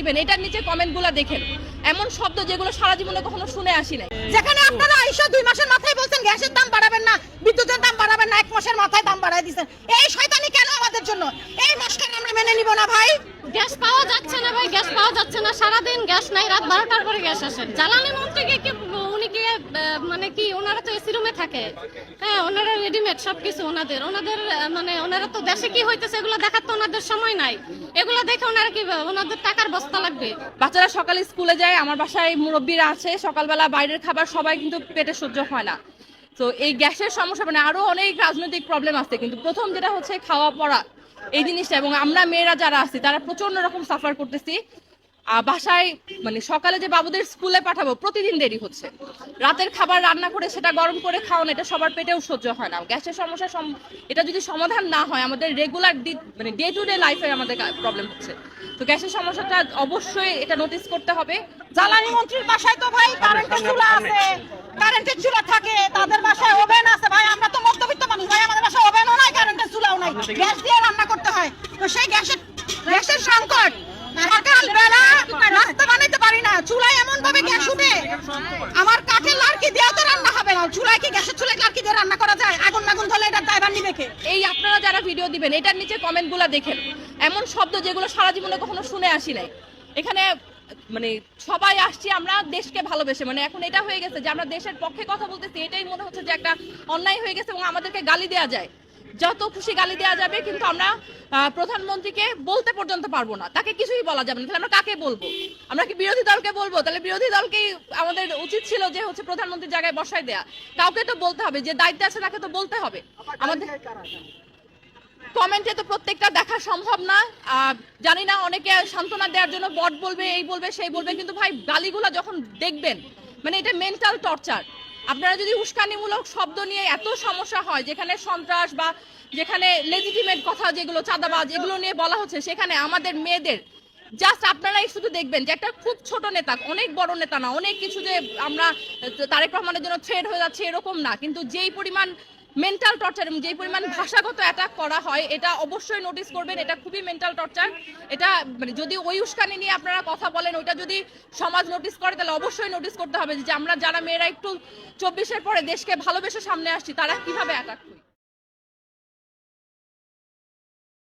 দিবেন এটার নিচে কমেন্টগুলো দেখেন, এমন শব্দ যেগুলো সারা জীবনে কখনো শুনে আসি নাই। যেখানে আপনারা আইসা 2 মাসের মাথায় বলছেন গ্যাসের দাম বাড়াবেন না, বিদ্যুতের দাম বাড়াবেন না, 1 মাসের মাথায় দাম বাড়ায় দিয়েছেন। এই শয়তানি কেন আমাদের জন্য? এই মাসখানে আমরা মেনে নিব না ভাই। গ্যাস পাওয়া যাচ্ছে না ভাই, গ্যাস পাওয়া যাচ্ছে না, সারাদিন গ্যাস নাই, রাত 12টার পরে গ্যাস আসে। জ্বালানি মন্ত্রীকে কি উনি কি মানে কি ওনারা তো এসি রুমে থাকে, হ্যাঁ ওনারা রেডিমেড সবকিছু ওনাদের মানে ওনারা তো দেশে কি হইতেছে এগুলো দেখার তো ওনাদের সময় নাই। এগুলো দেখে ওনারা কি ওনাদের টাকার বস্তা লাগবে। বাচ্চারা সকালে স্কুলে যায়, আমার বাসায় মুরব্বীরা আছে, সকালবেলা বাইরের খাবার সবাই কিন্তু পেটে সহ্য হয় না। তো এই গ্যাসের সমস্যা মানে আরো অনেক রাজনৈতিক প্রবলেম আছে, কিন্তু প্রথম যেটা হচ্ছে খাওয়া পড়া এই জিনিসটা, এবং আমরা মেয়েরা যারা আছি তারা প্রচন্ড রকম সাফার করতেছি। বাসায় মানে সকালে যে বাবুদের স্কুলে পাঠাবো প্রতিদিন দেরি হচ্ছে, রাতের খাবার রান্না করে সেটা গরম করে খাওয়ানো এটা সবার পেটেও সহ্য হয় না। গ্যাসের সমস্যা এটা যদি সমাধান না হয় আমাদের রেগুলার মানে ডে টু ডে লাইফে আমাদের প্রবলেম হচ্ছে। তো গ্যাসের সমস্যাটা অবশ্যই এটা নোটিস করতে হবে। জ্বালানি মন্ত্রীর বাসায় তো ভাই কারেন্টের চুলা আছে, কারেন্টের চুলা থাকে, তাদের বাসায় ওভেন আছে ভাই। আমরা তো মধ্যবিত্ত মানুষ ভাই, আমাদের বাসায় ওভেনও নাই, কারেন্টের চুলাও নাই, গ্যাস দিয়ে রান্না করতে হয়। তো সেই গ্যাসের সংকট, সকাল বেলা নাস্তা বানাইতে পারি না, চুলায় এমন ভাবে গ্যাস উঠে, আমার কাঠের লাড়কি দিয়ে তো রান্না হবে না। চুলায় কি গ্যাসের চুলায় লাড়কি দিয়ে রান্না করা যায়? আগুন ধরলে এটা ড্রাইভার নিবে কে? এই আপনারা যারা ভিডিও দিবেন এটার নিচে কমেন্টগুলো দেখেন, এমন শব্দ যেগুলো সারা জীবনে কখনো শুনে আসি নাই। এখানে মানে সবাই আসছি আমরা দেশকে ভালোবেসে, মানে এখন এটা হয়ে গেছে যে আমরা দেশের পক্ষে কথা বলতেছি, এটাই মনে হচ্ছে যে একটা অন্যায় হয়ে গেছে এবং আমাদেরকে গালি দেওয়া যায়, যত খুশি গালি দেওয়া যাবে, কিন্তু আমরা প্রধানমন্ত্রীকে বলতে পর্যন্ত পারবো না, তাকে কিছুই বলা যাবে না। তাহলে আমরা কাকে বলবো? আমরা কি বিরোধী দলকে বলবো? তাহলে বিরোধী দলকেই আমাদের উচিত ছিল যে হচ্ছে প্রধানমন্ত্রীর জায়গায় বসায় দেয়া। কাউকে তো বলতে হবে, যে দায়িত্বে আছে তাকে তো বলতে হবে। আমাদের কমেন্টে তো প্রত্যেকটা দেখা সম্ভব না, জানি না, অনেকে সান্ত্বনা দেওয়ার জন্য বট বলবে, এই বলবে সেই বলবে, কিন্তু ভাই গালিগুলা যখন দেখবেন মানে এটা মেন্টাল টর্চার। আপনারা যদি উস্কানিমূলক শব্দ নিয়ে এত সমস্যা হয়, যেখানে সন্ত্রাস বা যেখানে লেজিটিমেট কথা যেগুলো চাঁদাবাজ এগুলো নিয়ে বলা হচ্ছে, সেখানে আমাদের মেয়েদের জাস্ট আপনারাই শুধু দেখবেন যে একটা খুব ছোট নেতা, অনেক বড় নেতা না, অনেক কিছু যে আমরা তারেক রহমানের জন্য থ্রেড হয়ে যাচ্ছে এরকম না, কিন্তু যেই পরিমাণ মেন্টাল টর্চার এবং যেই পরিমাণ ভাষাগত অ্যাটাক করা হয় এটা অবশ্যই নোটিস করবেন। এটা খুবই মেন্টাল টর্চার। এটা মানে যদি ওই উস্কানি নিয়ে আপনারা কথা বলেন, ওইটা যদি সমাজ নোটিস করে তাহলে অবশ্যই নোটিস করতে হবে যে আমরা যারা মেয়েরা একটু 24-এর পরে দেশকে ভালোবেসে সামনে আসছি তারা কিভাবে অ্যাটাক করি।